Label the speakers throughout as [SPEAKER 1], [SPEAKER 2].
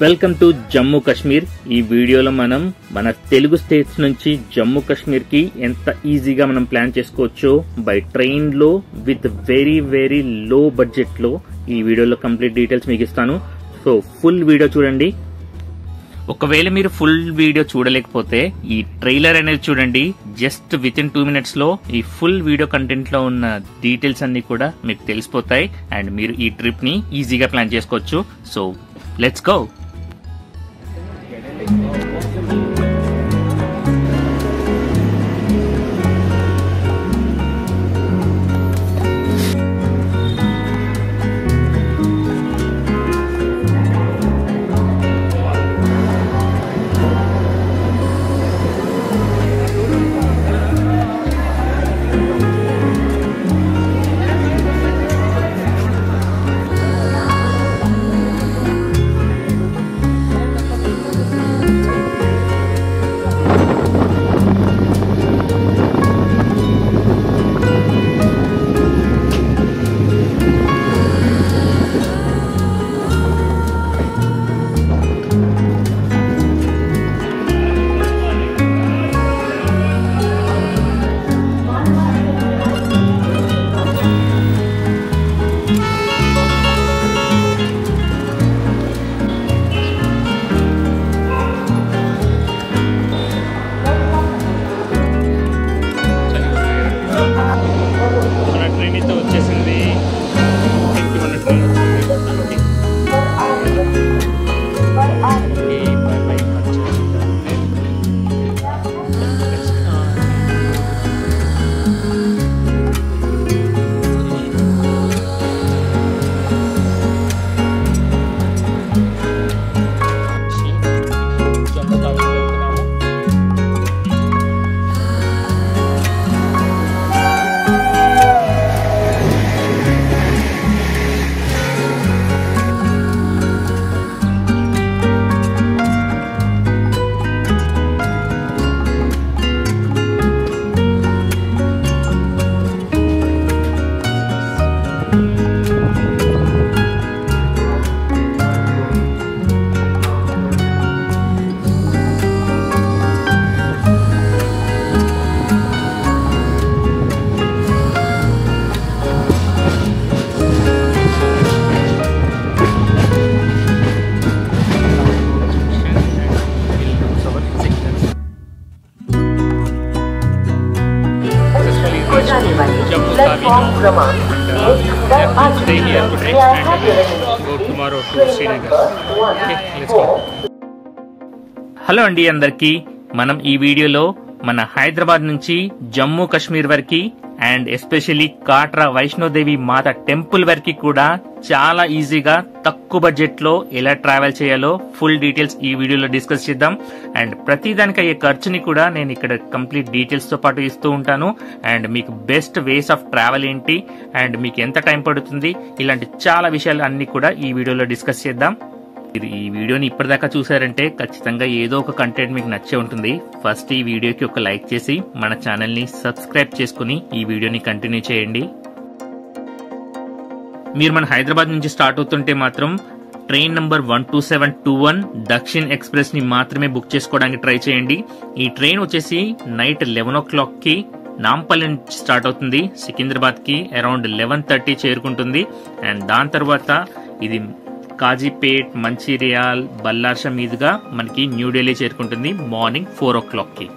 [SPEAKER 1] Welcome to Jammu Kashmir. ఈ వీడియోలో మనం మన తెలుగు స్టేట్స్ నుంచి జమ్మూ కాశ్మీర్ కి ఎంత ఈజీగా మనం ప్లాన్ చేసుకోవచ్చో బై ట్రైన్ లో with very very low budget లో ఈ వీడియోలో కంప్లీట్ డీటెయిల్స్ మీకు ఇస్తాను. సో ఫుల్ వీడియో చూడండి. ఒకవేళ మీరు ఫుల్ వీడియో చూడలేకపోతే ఈ ట్రైలర్ అనేది చూడండి. జస్ట్ విత్ ఇన్ 2 minutes లో ఈ ఫుల్ వీడియో కంటెంట్ లో ఉన్న డీటెయిల్స్ అన్ని కూడా మీకు తెలిసిపోతాయి అండ్ మీరు ఈ ట్రిప్ ని ఈజీగా ప్లాన్ చేసుకోవచ్చు. So let's go. Stay here today and go tomorrow to Srinagar. Okay, let's go. Hello అండి అందరికి. మనం ఈ వీడియోలో మన హైదరాబాద్ నుంచి జమ్మూ కాశ్మీర్ వరకు and especially Katra Vaishno Devi Mata temple వరకు కూడా చాలా ఈజీగా తక్కువ బడ్జెట్ లో ఎలా ట్రావెల్ చేయాలో ఫుల్ డీటెయిల్స్ ఈ వీడియోలో డిస్కస్ చేద్దాం. అండ్ ప్రతి దానికి అయ్యే ఖర్చుని కూడా నేను ఇక్కడ కంప్లీట్ డీటెయిల్స్ తో పాటు ఇస్తూ ఉంటాను. అండ్ మీకు బెస్ట్ వేస్ ఆఫ్ ట్రావెల్ ఏంటి అండ్ మీకు ఎంత టైం పడుతుంది, ఇలాంటి చాలా విషయాలు అన్ని కూడా ఈ వీడియోలో డిస్కస్ చేద్దాం. మీరు ఈ వీడియోని ఇప్పటిదాకా చూసారంటే ఖచ్చితంగా ఏదో ఒక కంటెంట్ మీకు నచ్చే ఉంటుంది. ఫస్ట్ ఈ వీడియోకి ఒక లైక్ చేసి మన ఛానల్ ని సబ్స్క్రైబ్ చేసుకుని ఈ వీడియోని కంటిన్యూ చేయండి. మీరు మన హైదరాబాద్ నుంచి స్టార్ట్ అవుతుంటే మాత్రం ట్రైన్ నంబర్ 12721 దక్షిణ్ ఎక్స్ప్రెస్ ని మాత్రమే బుక్ చేసుకోవడానికి ట్రై చేయండి. ఈ ట్రైన్ వచ్చేసి నైట్ 11 o'clock కి నాంపల్లి నుంచి స్టార్ట్ అవుతుంది. సికింద్రాబాద్ కి అరౌండ్ 11:30 చేరుకుంటుంది. అండ్ దాని తర్వాత ఇది కాజీపేట్, మంచిర్యాల్, బల్లార్ష మీదుగా మనకి న్యూఢిల్లీ చేరుకుంటుంది మార్నింగ్ 4 o'clock కి.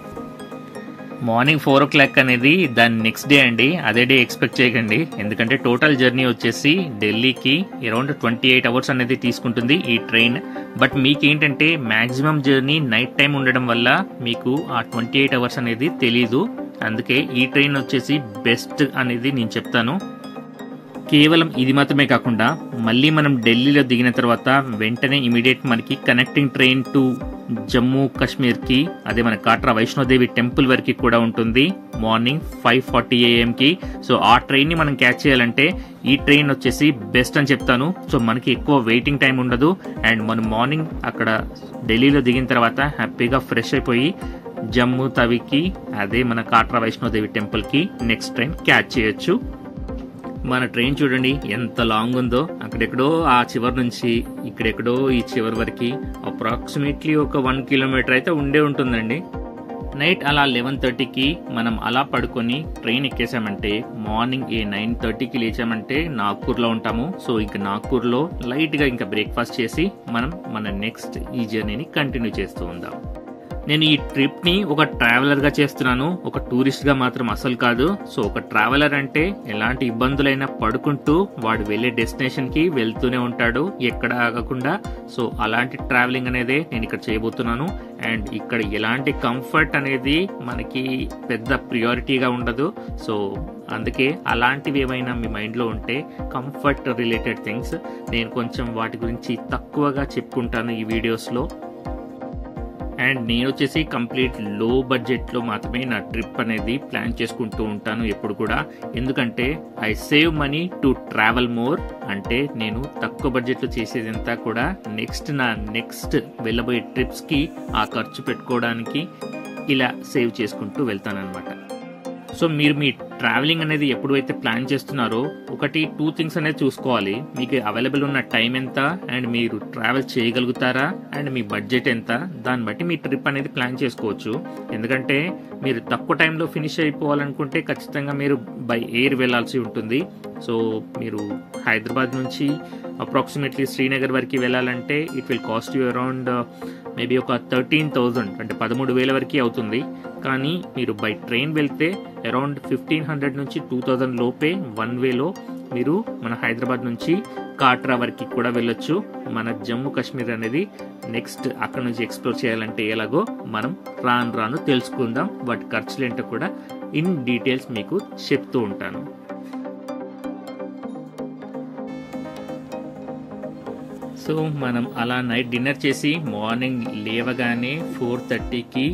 [SPEAKER 1] మార్నింగ్ 4 o'clock అనేది దాని నెక్స్ట్ డే అండి. అదే డే ఎక్స్పెక్ట్ చేయకండి, ఎందుకంటే టోటల్ జర్నీ వచ్చేసి ఢిల్లీకి అరౌండ్ 28 hours అనేది తీసుకుంటుంది ఈ ట్రైన్. బట్ మీకేంటంటే మాక్సిమం జర్నీ నైట్ టైం ఉండడం వల్ల మీకు ఆ 28 hours అనేది తెలీదు. అందుకే ఈ ట్రైన్ వచ్చేసి బెస్ట్ అనేది నేను చెప్తాను. కేవలం ఇది మాత్రమే కాకుండా మళ్ళీ మనం ఢిల్లీలో దిగిన తర్వాత వెంటనే ఇమీడియట్ మనకి connecting train to Jammu Kashmir కి, అదే మన కాట్రా వైష్ణోదేవి టెంపుల్ వరకు కూడా ఉంటుంది మార్నింగ్ 5:40 AM కి. సో ఆ ట్రైన్ ని మనం క్యాచ్ చేయాలంటే ఈ ట్రైన్ వచ్చేసి బెస్ట్ అని చెప్తాను. సో మనకి ఎక్కువ వెయిటింగ్ టైం ఉండదు అండ్ మనం మార్నింగ్ అక్కడ ఢిల్లీలో దిగిన తర్వాత హ్యాపీగా ఫ్రెష్ అయిపోయి జమ్మూ తవికి, అదే మన కాట్రా వైష్ణోదేవి టెంపుల్ కి నెక్స్ట్ ట్రైన్ క్యాచ్ చేయొచ్చు. మన ట్రైన్ చూడండి ఎంత లాంగ్ ఉందో. అక్కడెక్కడో ఆ చివరి నుంచి ఇక్కడెక్కడో ఈ చివరి వరకు అప్రాక్సిమేట్లీ ఒక 1 కిలోమీటర్ అయితే ఉండే ఉంటుందండి. నైట్ అలా 11:30కి మనం అలా పడుకొని ట్రైన్ ఎక్కేసామంటే మార్నింగ్ 9:30కి లేచామంటే నాగ్పూర్లో ఉంటాము. సో ఇంకా నాగ్పూర్లో లైట్గా ఇంకా బ్రేక్ఫాస్ట్ చేసి మనం మన నెక్స్ట్ ఈ జర్నీని కంటిన్యూ చేస్తూ ఉందాం. నేను ఈ ట్రిప్ని ఒక ట్రావెలర్గా చేస్తున్నాను, ఒక టూరిస్ట్గా మాత్రం అసలు కాదు. సో ఒక ట్రావెలర్ అంటే ఎలాంటి ఇబ్బందులైనా పడుకుంటూ వాడు వెళ్ళే డెస్టినేషన్కి వెళ్తూనే ఉంటాడు ఎక్కడ ఆగకుండా. సో అలాంటి ట్రావెలింగ్ అనేది నేను ఇక్కడ చేయబోతున్నాను. అండ్ ఇక్కడ ఎలాంటి కంఫర్ట్ అనేది మనకి పెద్ద ప్రియారిటీగా ఉండదు. సో అందుకే అలాంటివి ఏమైనా మీ మైండ్లో ఉంటే కంఫర్ట్ రిలేటెడ్ థింగ్స్ నేను కొంచెం వాటి గురించి తక్కువగా చెప్పుకుంటాను ఈ వీడియోస్లో. అండ్ నేను వచ్చేసి కంప్లీట్ లో బడ్జెట్లో మాత్రమే నా ట్రిప్ అనేది ప్లాన్ చేసుకుంటూ ఉంటాను ఎప్పుడు కూడా. ఎందుకంటే I save money to travel more. అంటే నేను తక్కువ బడ్జెట్లో చేసేదంతా కూడా నా నెక్స్ట్ వెళ్ళబోయే ట్రిప్స్కి ఆ ఖర్చు పెట్టుకోవడానికి ఇలా సేవ్ చేసుకుంటూ వెళ్తానన్నమాట. సో మీరు మీ ట్రావెలింగ్ అనేది ఎప్పుడైతే ప్లాన్ చేస్తున్నారో 2 థింగ్స్ అనేది చూసుకోవాలి. మీకు అవైలబుల్ ఉన్న టైం ఎంత, అండ్ మీరు ట్రావెల్ చేయగలుగుతారా, అండ్ మీ బడ్జెట్ ఎంత. దాన్ని బట్టి మీ ట్రిప్ అనేది ప్లాన్ చేసుకోవచ్చు. ఎందుకంటే మీరు తక్కువ టైంలో ఫినిష్ అయిపోవాలనుకుంటే ఖచ్చితంగా మీరు బై ఎయిర్ వెళ్లాల్సి ఉంటుంది. సో మీరు హైదరాబాద్ నుంచి అప్రాక్సిమేట్లీ శ్రీనగర్ వరకు వెళ్ళాలంటే it will cost you around maybe ఒక 13,000 అంటే 13,000 వరకు అవుతుంది. కానీ మీరు బై ట్రైన్ వెళ్తే అరౌండ్ 1,500 నుంచి 2,000 లోపే వన్ వేలో మీరు మన హైదరాబాద్ నుంచి కాట్రా వరకు కూడా వెళ్ళొచ్చు. మన జమ్మూ కాశ్మీర్ అనేది నెక్స్ట్ అక్కడ నుంచి ఎక్స్ప్లోర్ చేయాలంటే ఎలాగో మనం రాను తెలుసుకుందాం. వాటి ఖర్చులు ఏంటో కూడా ఇన్ డీటెయిల్స్ మీకు చెప్తూ ఉంటాను. సో మనం అలా నైట్ డిన్నర్ చేసి మార్నింగ్ లేవగానే 4:30కి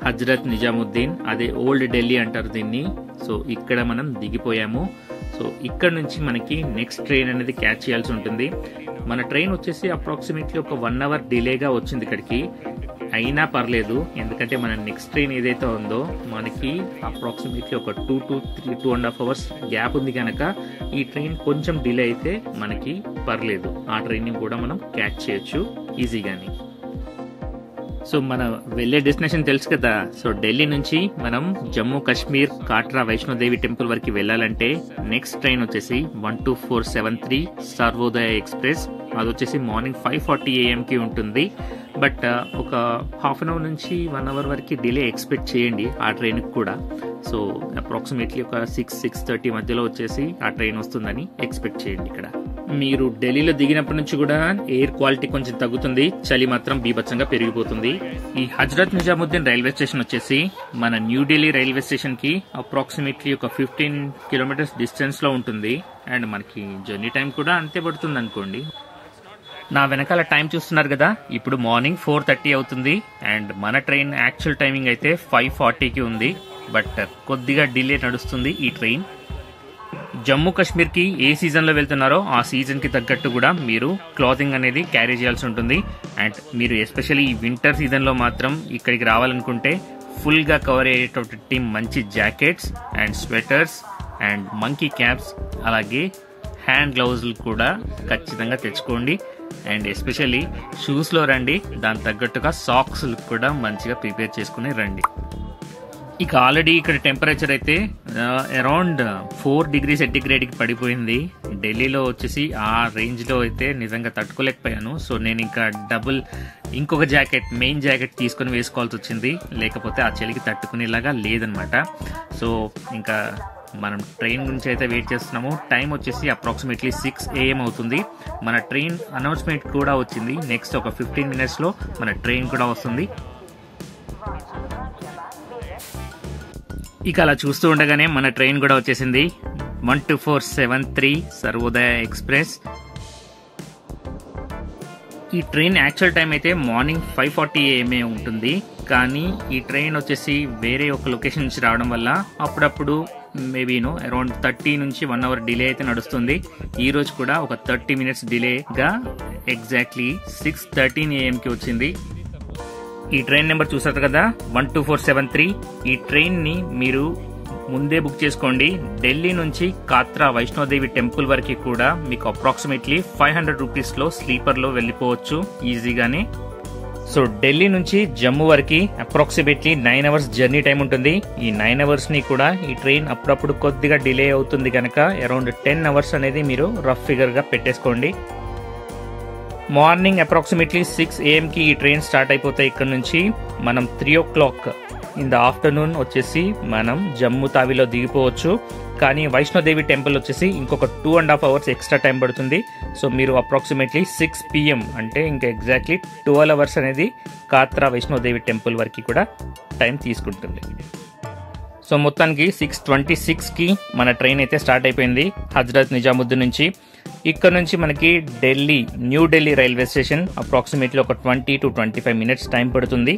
[SPEAKER 1] హజ్రత్ నిజాముద్దీన్, అదే ఓల్డ్ ఢిల్లీ అంటారు దీన్ని. సో ఇక్కడ మనం దిగిపోయాము. సో ఇక్కడ నుంచి మనకి నెక్స్ట్ ట్రైన్ అనేది క్యాచ్ చేయాల్సి ఉంటుంది. మన ట్రైన్ వచ్చేసి అప్రాక్సిమేట్లీ ఒక 1 అవర్ డిలేగా వచ్చింది ఇక్కడికి. అయినా పర్లేదు, ఎందుకంటే మన నెక్స్ట్ ట్రైన్ ఏదైతే ఉందో మనకి అప్రాక్సిమేట్లీ ఒక 2.5 అవర్స్ గ్యాప్ ఉంది కనుక ఈ ట్రైన్ కొంచెం డిలే అయితే మనకి పర్లేదు. ఆ ట్రైన్ కూడా మనం క్యాచ్ చేయొచ్చు ఈజీగాని. సో మనం వెళ్ళే డెస్టినేషన్ తెలుసు కదా. సో ఢిల్లీ నుంచి మనం జమ్మూ కాశ్మీర్ కాట్రా వైష్ణోదేవి టెంపుల్ వరకు వెళ్ళాలంటే నెక్స్ట్ ట్రైన్ వచ్చేసి 12473 సర్వోదయ ఎక్స్ప్రెస్. అది వచ్చేసి మార్నింగ్ 5:40 AM ఉంటుంది. బట్ ఒక హాఫ్ అన్ అవర్ నుంచి 1 అవర్ వరకు డిలే ఎక్స్పెక్ట్ చేయండి ఆ ట్రైన్కి కూడా. సో అప్రాక్సిమేట్లీ ఒక 6-6:30 మధ్యలో వచ్చేసి ఆ ట్రైన్ వస్తుందని ఎక్స్పెక్ట్ చేయండి. ఇక్కడ మీరు ఢిల్లీలో దిగినప్పటి నుంచి కూడా ఎయిర్ క్వాలిటీ కొంచెం తగ్గుతుంది, చలి మాత్రం బీభత్సంగా పెరిగిపోతుంది. ఈ హజ్రత్ నిజాముద్దీన్ రైల్వే స్టేషన్ వచ్చేసి మన న్యూఢిల్లీ రైల్వే స్టేషన్ కి అప్రాక్సిమేట్లీ ఒక 15 కిలోమీటర్స్ డిస్టెన్స్ లో ఉంటుంది. అండ్ మనకి జర్నీ టైం కూడా అంతే పడుతుంది అనుకోండి. నా వెనకాల టైం చూస్తున్నారు కదా, ఇప్పుడు మార్నింగ్ 4:30 అవుతుంది. అండ్ మన ట్రైన్ యాక్చువల్ టైమింగ్ అయితే 5:40కి ఉంది. బట్ కొద్దిగా డిలే నడుస్తుంది ఈ ట్రైన్. జమ్మూ కాశ్మీర్కి ఏ సీజన్లో వెళ్తున్నారో ఆ సీజన్కి తగ్గట్టు కూడా మీరు క్లాతింగ్ అనేది క్యారీ చేయాల్సి ఉంటుంది. అండ్ మీరు ఎస్పెషల్లీ ఈ వింటర్ సీజన్లో మాత్రం ఇక్కడికి రావాలనుకుంటే ఫుల్గా కవర్ అయ్యేటటువంటి మంచి jackets and sweaters and monkey caps, అలాగే హ్యాండ్ గ్లౌజులు కూడా ఖచ్చితంగా తెచ్చుకోండి. అండ్ ఎస్పెషల్లీ షూస్లో రండి, దాని తగ్గట్టుగా సాక్స్ కూడా మంచిగా ప్రిపేర్ చేసుకుని రండి. ఇక ఆల్రెడీ ఇక్కడ టెంపరేచర్ అయితే అరౌండ్ 4 degrees సెంటిగ్రేడ్కి పడిపోయింది. ఢిల్లీలో వచ్చేసి ఆ రేంజ్లో అయితే నిజంగా తట్టుకోలేకపోయాను. సో నేను ఇంకా ఇంకొక మెయిన్ జాకెట్ తీసుకొని వేసుకోవాల్సి వచ్చింది, లేకపోతే ఆ చలికి తట్టుకునేలాగా లేదనమాట. సో ఇంకా మనం ట్రైన్ గురించి అయితే వెయిట్ చేస్తున్నాము. టైం వచ్చేసి అప్రాక్సిమేట్లీ 6 AM అవుతుంది. మన ట్రైన్ అనౌన్స్మెంట్ కూడా వచ్చింది, నెక్స్ట్ ఒక 15 minutesలో మన ట్రైన్ కూడా వస్తుంది. ఇక అలా చూస్తూ ఉండగానే మన ట్రైన్ కూడా వచ్చేసింది, 12473 సర్వోదయ ఎక్స్ప్రెస్. ఈ ట్రైన్ యాక్చువల్ టైం అయితే మార్నింగ్ 5:40 AM ఉంటుంది. కానీ ఈ ట్రైన్ వచ్చేసి వేరే ఒక లొకేషన్ నుంచి రావడం వల్ల అప్పుడప్పుడు మేబీను అరౌండ్ 30 నుంచి 1 అవర్ డిలే అయితే నడుస్తుంది. ఈ రోజు కూడా ఒక 30 minutes డిలేగా ఎగ్జాక్ట్లీ 6:13 AM వచ్చింది. ఈ ట్రైన్ నెంబర్ చూసారు కదా, 12473. ఈ ట్రైన్ని మీరు ముందే బుక్ చేసుకోండి. ఢిల్లీ నుంచి కాత్రా వైష్ణోదేవి టెంపుల్ వరకు కూడా మీకు అప్రాక్సిమేట్లీ 500 రూపీస్లో స్లీపర్లో వెళ్ళిపోవచ్చు ఈజీగానే. సో ఢిల్లీ నుంచి జమ్మూ వరకు అప్రాక్సిమేట్లీ 9 అవర్స్ జర్నీ టైం ఉంటుంది. ఈ 9 అవర్స్ని కూడా ఈ ట్రైన్ అప్పుడప్పుడు కొద్దిగా డిలే అవుతుంది కనుక అరౌండ్ 10 అవర్స్ అనేది మీరు రఫ్ ఫిగర్గా పెట్టేసుకోండి. మార్నింగ్ అప్రాక్సిమేట్లీ 6 AM ఈ ట్రైన్ స్టార్ట్ అయిపోతాయి. ఇక్కడ నుంచి మనం 3 o'clock ఇన్ ద ఆఫ్టర్నూన్ వచ్చేసి మనం జమ్మూ తావిలో దిగిపోవచ్చు. కానీ వైష్ణోదేవి టెంపుల్ వచ్చేసి ఇంకొక 2.5 hours ఎక్స్ట్రా టైం పడుతుంది. సో మీరు అప్రాక్సిమేట్లీ 6 PM అంటే ఇంకా ఎగ్జాక్ట్లీ 12 అవర్స్ అనేది కాత్రా వైష్ణోదేవి టెంపుల్ వరకు కూడా టైం తీసుకుంటుంది. సో మొత్తానికి 6:26కి మన ట్రైన్ అయితే స్టార్ట్ అయిపోయింది హజ్రత్ నిజాముద్దీన్ నుంచి. ఇక్కడ నుంచి మనకి new Delhi railway station approximately ఒక 20 to 25 minutes టైం పడుతుంది.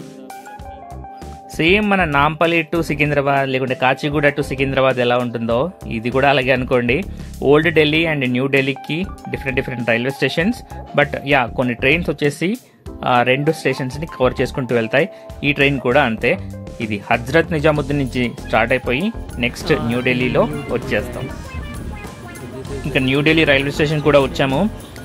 [SPEAKER 1] సేమ్ మన నాంపల్లి టు సికింద్రాబాద్ లేకుంటే కాచిగూడ టు సికింద్రాబాద్ ఎలా ఉంటుందో ఇది కూడా అలాగే అనుకోండి. ఓల్డ్ ఢిల్లీ అండ్ న్యూ ఢిల్లీకి డిఫరెంట్ రైల్వే స్టేషన్స్. బట్ కొన్ని ట్రైన్స్ వచ్చేసి 2 స్టేషన్స్ని కవర్ చేసుకుంటూ వెళ్తాయి. ఈ ట్రైన్ కూడా అంతే. ఇది హజ్రత్ నిజాముద్దీన్ నుంచి స్టార్ట్ అయిపోయి నెక్స్ట్ న్యూ ఢిల్లీలో వచ్చేస్తాం. ఇంకా న్యూ ఢిల్లీ రైల్వే స్టేషన్ కూడా వచ్చాము.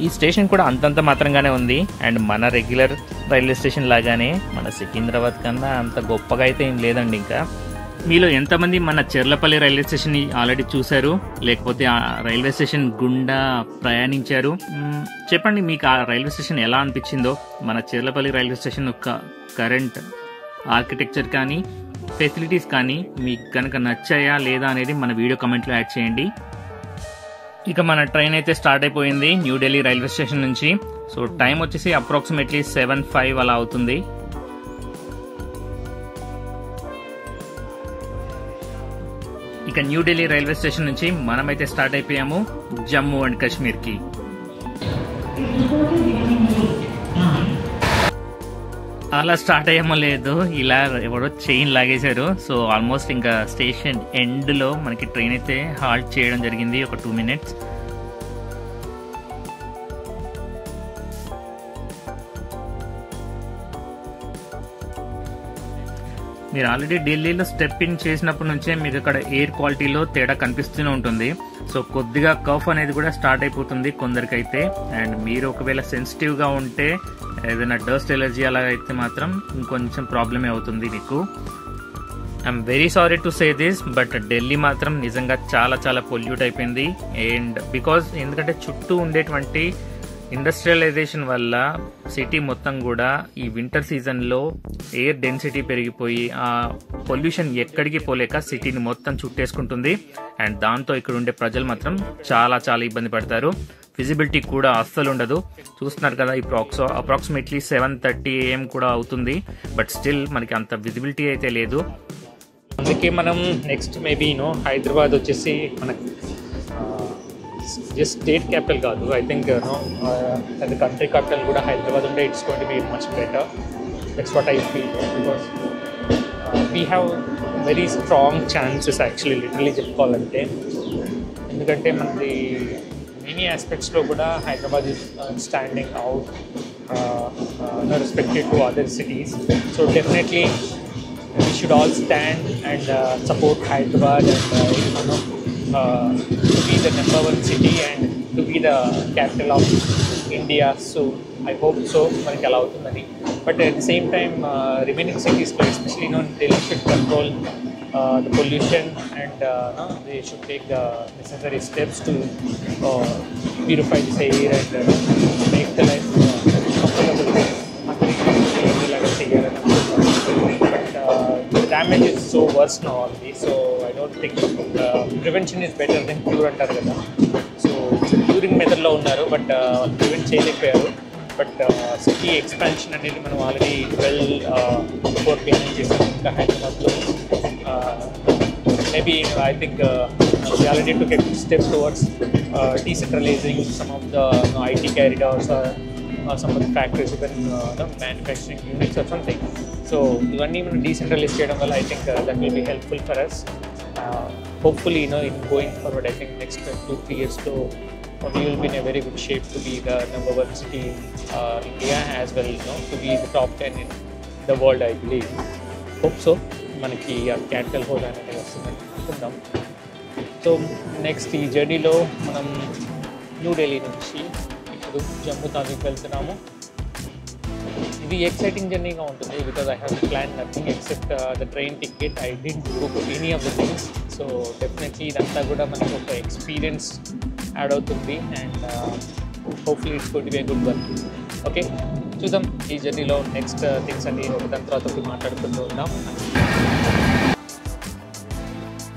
[SPEAKER 1] ఈ స్టేషన్ కూడా అంతంత మాత్రంగానే ఉంది. అండ్ మన రెగ్యులర్ రైల్వే స్టేషన్ లాగానే మన సికింద్రాబాద్ కన్నా అంత గొప్పగా అయితే ఏం లేదండి. ఇంకా మీలో ఎంతమంది మన చెర్లపల్లి రైల్వే స్టేషన్ని ఆల్రెడీ చూశారు, లేకపోతే ఆ రైల్వే స్టేషన్ గుండా ప్రయాణించారు? చెప్పండి మీకు ఆ రైల్వే స్టేషన్ ఎలా అనిపించిందో. మన చెర్లపల్లి రైల్వే స్టేషన్ యొక్క కరెంట్ ఆర్కిటెక్చర్ కానీ ఫెసిలిటీస్ కానీ మీకు కనుక నచ్చాయా లేదా అనేది మన వీడియో కమెంట్లో యాడ్ చేయండి. ఇక మన ట్రైన్ అయితే స్టార్ట్ అయిపోయింది న్యూ ఢిల్లీ రైల్వే స్టేషన్ నుంచి. సో టైం వచ్చేసి అప్రాక్సిమేట్లీ 7:05 అలా అవుతుంది. ఇక న్యూ ఢిల్లీ రైల్వే స్టేషన్ నుంచి మనమైతే స్టార్ట్ అయిపోయాము జమ్మూ అండ్ కాశ్మీర్కి. అలా స్టార్ట్ అయ్యామో లేదు, ఇలా ఎవరో చైన్ లాగేశారు. సో ఆల్మోస్ట్ ఇంకా స్టేషన్ ఎండ్లో మనకి ట్రైన్ అయితే హాల్ట్ చేయడం జరిగింది ఒక 2 minutes. మీరు ఆల్రెడీ ఢిల్లీలో స్టెప్ ఇన్ చేసినప్పటి నుంచే మీకు అక్కడ ఎయిర్ క్వాలిటీలో తేడా కనిపిస్తూనే ఉంటుంది. సో కొద్దిగా కఫ్ అనేది కూడా స్టార్ట్ అయిపోతుంది కొందరికైతే. అండ్ మీరు ఒకవేళ సెన్సిటివ్గా ఉంటే ఏదైనా డస్ట్ ఎలర్జీ అలా అయితే మాత్రం ఇంకొంచెం ప్రాబ్లమే అవుతుంది మీకు. I'm very sorry to say this, but Delhi మాత్రం నిజంగా చాలా పొల్యూట్ అయిపోయింది. అండ్ ఎందుకంటే చుట్టూ ఉండేటువంటి ఇండస్ట్రియలైజేషన్ వల్ల సిటీ మొత్తం కూడా ఈ వింటర్ సీజన్లో ఎయిర్ డెన్సిటీ పెరిగిపోయి ఆ పొల్యూషన్ ఎక్కడికి పోలేక సిటీని మొత్తం చుట్టేసుకుంటుంది. అండ్ దాంతో ఇక్కడ ఉండే ప్రజలు మాత్రం చాలా ఇబ్బంది పడతారు. విజిబిలిటీ కూడా అస్సలు ఉండదు. చూస్తున్నారు కదా, ఇప్పుడు అప్రాక్సిమేట్లీ 7:30 AM కూడా అవుతుంది. బట్ స్టిల్ మనకి అంత విజిబిలిటీ అయితే లేదు. అందుకే మనం నెక్స్ట్ మేబీ హైదరాబాద్ వచ్చేసి మనకి జస్ట్ స్టేట్ క్యాపిటల్ కాదు, ఐ థింక్ అది కంట్రీ క్యాపిటల్ కూడా హైదరాబాద్ ఉంటే it's going to be much better. That's what I feel. Because we have very strong chances actually literally చెప్పుకోవాలంటే. ఎందుకంటే మనది మెనీ ఆస్పెక్ట్స్లో కూడా Hyderabad is standing out respected to other cities. So definitely we should all stand and support Hyderabad and to be the number 1 city and to be the capital of India. So I hope so manaki ala avutundani. But at the same time remaining cities, especially Delhi, should control the pollution and they should take the necessary steps to purify this air and make the life comfortable. Damage is so worse now already, so I don't think prevention is better than cure antaru kada. So curing method lo unnaru, but prevent cheyalepoyaru. But city expansion anedi manam already well before planning chesam inka Hyderabad lo maybe I think we already took a step towards decentralizing some of the IT corridors or some of the factories, even manufacturing units or something. So ivanni మనం decentralise చేయడం వల్ల I think that will be helpful for us. Hopefully in going forward, I think next 2-3 years we will be in a very good shape to be the number 1 city in India as well, to be the top 10 in the world, I believe. Hope so. మనకి capital హోదా అనేది వస్తుంది.
[SPEAKER 2] మాట్లాడుకుందాం. So next ఈ జర్నీలో మనం న్యూఢిల్లీ నుంచి ఇప్పుడు జమ్మూ తావీకి వెళ్తున్నాము. ఇది ఎక్సైటింగ్ జర్నీగా ఉంటుంది because I have plan nothing except the train ticket. I didn't book any of the things. So definitely ఇదంతా కూడా మనకు ఒక ఎక్స్పీరియన్స్ యాడ్ అవుతుంది and hopefully it's going to be a good one. Okay, చూద్దాం ఈ జర్నీలో next things అన్ని ఒకదాని తర్వాత ఒకటి మాట్లాడుకుంటూ ఉన్నాం.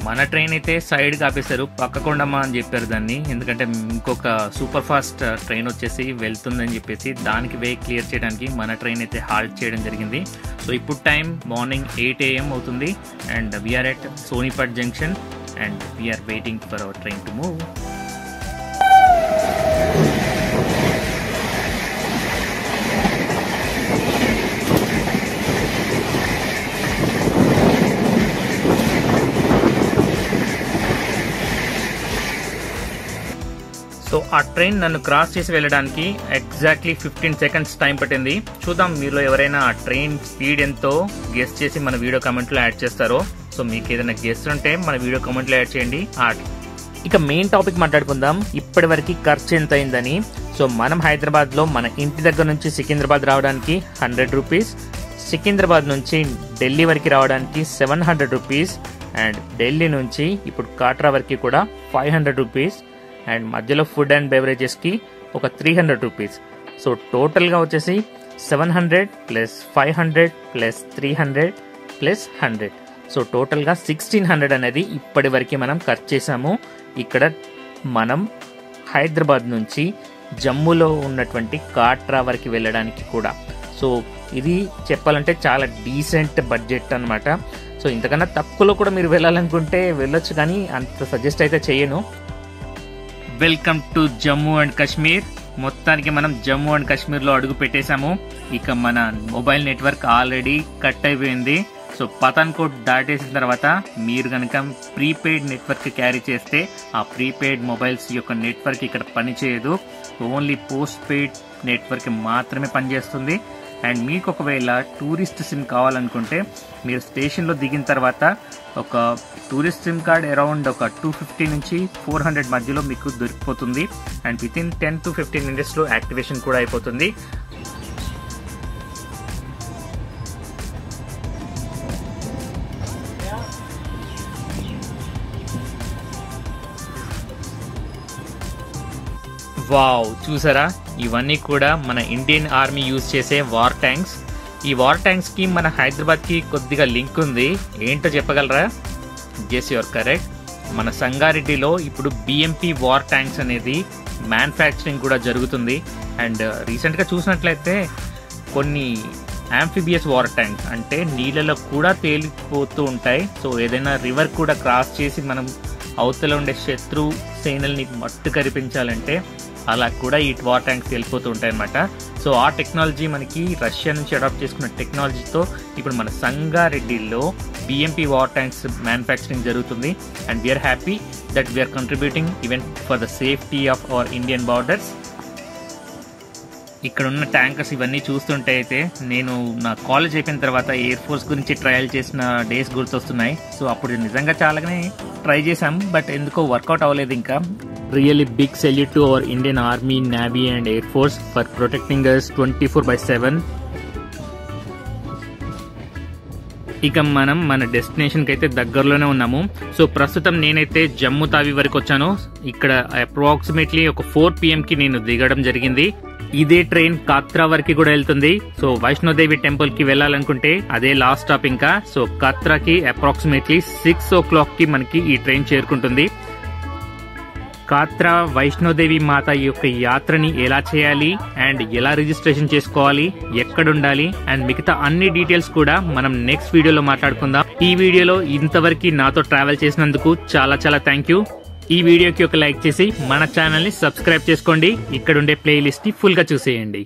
[SPEAKER 1] మన ట్రైన్ అయితే సైడ్ ఆపేశారు, పక్కకుండమ్మా అని చెప్పారు దాన్ని. ఎందుకంటే ఇంకొక సూపర్ ఫాస్ట్ ట్రైన్ వచ్చేసి వెళ్తుందని చెప్పేసి దానికి వే క్లియర్ చేయడానికి మన ట్రైన్ అయితే హాల్ట్ చేయడం జరిగింది. సో ఇప్పుడు టైం మార్నింగ్ 8 AM అవుతుంది and we are at Sonipat junction and we are waiting for our train to move. So ఆ ట్రైన్ నన్ను క్రాస్ చేసి వెళ్ళడానికి ఎగ్జాక్ట్లీ 15 seconds టైం పట్టింది. చూద్దాం మీలో ఎవరైనా ఆ ట్రైన్ స్పీడ్ ఎంతో గెస్ చేసి మన వీడియో కామెంట్లో యాడ్ చేస్తారో. సో మీకు ఏదైనా గెస్ ఉంటే మన వీడియో కామెంట్లో యాడ్ చేయండి. ఇక మెయిన్ టాపిక్ మాట్లాడుకుందాం, ఇప్పటి వరకు ఖర్చు ఎంత అయిందని. సో మనం హైదరాబాద్లో మన ఇంటి దగ్గర నుంచి సికింద్రాబాద్ రావడానికి 100 రూపీస్, సికింద్రాబాద్ నుంచి ఢిల్లీ వరకు రావడానికి 700 రూపీస్ అండ్ ఢిల్లీ నుంచి ఇప్పుడు కాట్రా వరకు కూడా 500 రూపీస్ అండ్ మధ్యలో ఫుడ్ అండ్ బెవరేజెస్కి ఒక 300 రూపీస్. సో టోటల్గా వచ్చేసి 700 ప్లస్ 500 ప్లస్ 300 ప్లస్ 100. సో టోటల్గా 1600 అనేది ఇప్పటి వరకు మనం ఖర్చు చేసాము. ఇక్కడ మనం హైదరాబాద్ నుంచి జమ్మూలో ఉన్నటువంటి కాట్రా వరకు వెళ్ళడానికి కూడా. సో ఇది చెప్పాలంటే చాలా డీసెంట్ బడ్జెట్ అనమాట. సో ఇంతకన్నా తక్కువలో కూడా మీరు వెళ్ళాలనుకుంటే వెళ్ళొచ్చు, కానీ అంత సజెస్ట్ అయితే చేయను. Welcome to Jammu and Kashmir. మొత్తానికి మనం జమ్మూ అండ్ కాశ్మీర్లో అడుగు పెట్టేశాము. ఇక మన మొబైల్ నెట్వర్క్ ఆల్రెడీ కట్ అయిపోయింది. సో పతాన్కోట్ దాటేసిన తర్వాత మీరు కనుక ప్రీపెయిడ్ నెట్వర్క్ క్యారీ చేస్తే ఆ ప్రీపెయిడ్ మొబైల్స్ యొక్క నెట్వర్క్ ఇక్కడ పనిచేయదు. ఓన్లీ పోస్ట్ పెయిడ్ నెట్వర్క్ మాత్రమే పనిచేస్తుంది. అండ్ మీకు ఒకవేళ టూరిస్ట్ సిమ్ కావాలనుకుంటే మీరు స్టేషన్లో దిగిన తర్వాత ఒక టూరిస్ట్ సిమ్ కార్డ్ అరౌండ్ ఒక 250 నుంచి 400 మధ్యలో మీకు దొరికిపోతుంది అండ్ వితిన్ 10 to 15 minutesలో యాక్టివేషన్ కూడా అయిపోతుంది. వావ్, చూసారా, ఇవన్నీ కూడా మన ఇండియన్ ఆర్మీ యూజ్ చేసే వార్ ట్యాంక్స్. ఈ వార్ ట్యాంక్స్కి మన హైదరాబాద్కి కొద్దిగా లింక్ ఉంది. ఏంటో చెప్పగలరా? Guess your correct. మన సంగారెడ్డిలో ఇప్పుడు BMP వార్ ట్యాంక్స్ అనేది మ్యానుఫ్యాక్చరింగ్ కూడా జరుగుతుంది. అండ్ రీసెంట్గా చూసినట్లయితే కొన్ని యాంఫిబియస్ వార్ ట్యాంక్స్ అంటే నీళ్ళలో కూడా తేలిపోతూ ఉంటాయి. సో ఏదైనా రివర్ కూడా క్రాస్ చేసి మనం అవతల ఉండే శత్రు సేనల్ని మట్టు కరిపించాలంటే అలా కూడా ఈ వార్ ట్యాంక్స్ వెళ్ళిపోతూ ఉంటాయి అన్నమాట. సో ఆ టెక్నాలజీ మనకి రష్యా నుంచి అడాప్ట్ చేసుకున్న టెక్నాలజీతో ఇప్పుడు మన సంగారెడ్డిలో BMP వార్ ట్యాంక్స్ మ్యానుఫ్యాక్చరింగ్ జరుగుతుంది. And we are happy that we are contributing even for the safety of our Indian borders. ఇక్కడ ఉన్న ట్యాంకర్స్ ఇవన్నీ చూస్తుంటే అయితే నేను నా కాలేజ్ అయిపోయిన తర్వాత ఎయిర్ ఫోర్స్ గురించి ట్రయల్ చేసిన డేస్ గుర్తొస్తున్నాయి. సో అప్పుడు నిజంగా చాలానే ట్రై చేశాం, బట్ ఎందుకో వర్కౌట్ అవ్వలేదు. ఇంకా really big salute to our Indian army, navy and air force for protecting us 24/7. ఇక మనం మన డెస్టినేషన్కి అయితే దగ్గరలోనే ఉన్నాము. సో ప్రస్తుతం నేనైతే జమ్మూ తావి వరకు వచ్చాను. ఇక్కడ అప్రాక్సిమేట్లీ ఒక 4 PM నేను దిగడం జరిగింది. ఇదే ట్రైన్ కాత్రా వరకు కూడా వెళ్తుంది. సో వైష్ణోదేవి టెంపుల్ కి వెళ్ళాలనుకుంటే అదే లాస్ట్ స్టాప్. ఇంకా సో కాత్రాకి అప్రాక్సిమేట్లీ 6 o'clock కి మనకి ఈ ట్రైన్ చేరుకుంటుంది. కాత్రా వైష్ణోదేవి మాత యొక్క యాత్రని ఎలా చేయాలి అండ్ ఎలా రిజిస్ట్రేషన్ చేసుకోవాలి, ఎక్కడుండాలి అండ్ మిగతా అన్ని డీటెయిల్స్ కూడా మనం నెక్స్ట్ వీడియోలో మాట్లాడుకుందాం. ఈ వీడియోలో ఇంతవరకు నాతో ట్రావెల్ చేసినందుకు చాలా చాలా థ్యాంక్ యూ. ఈ వీడియోకి ఒక లైక్ చేసి మన ఛానల్ ని సబ్స్క్రైబ్ చేసుకోండి. ఇక్కడ ఉండే ప్లేలిస్ట్ ని ఫుల్ గా చూసేయండి.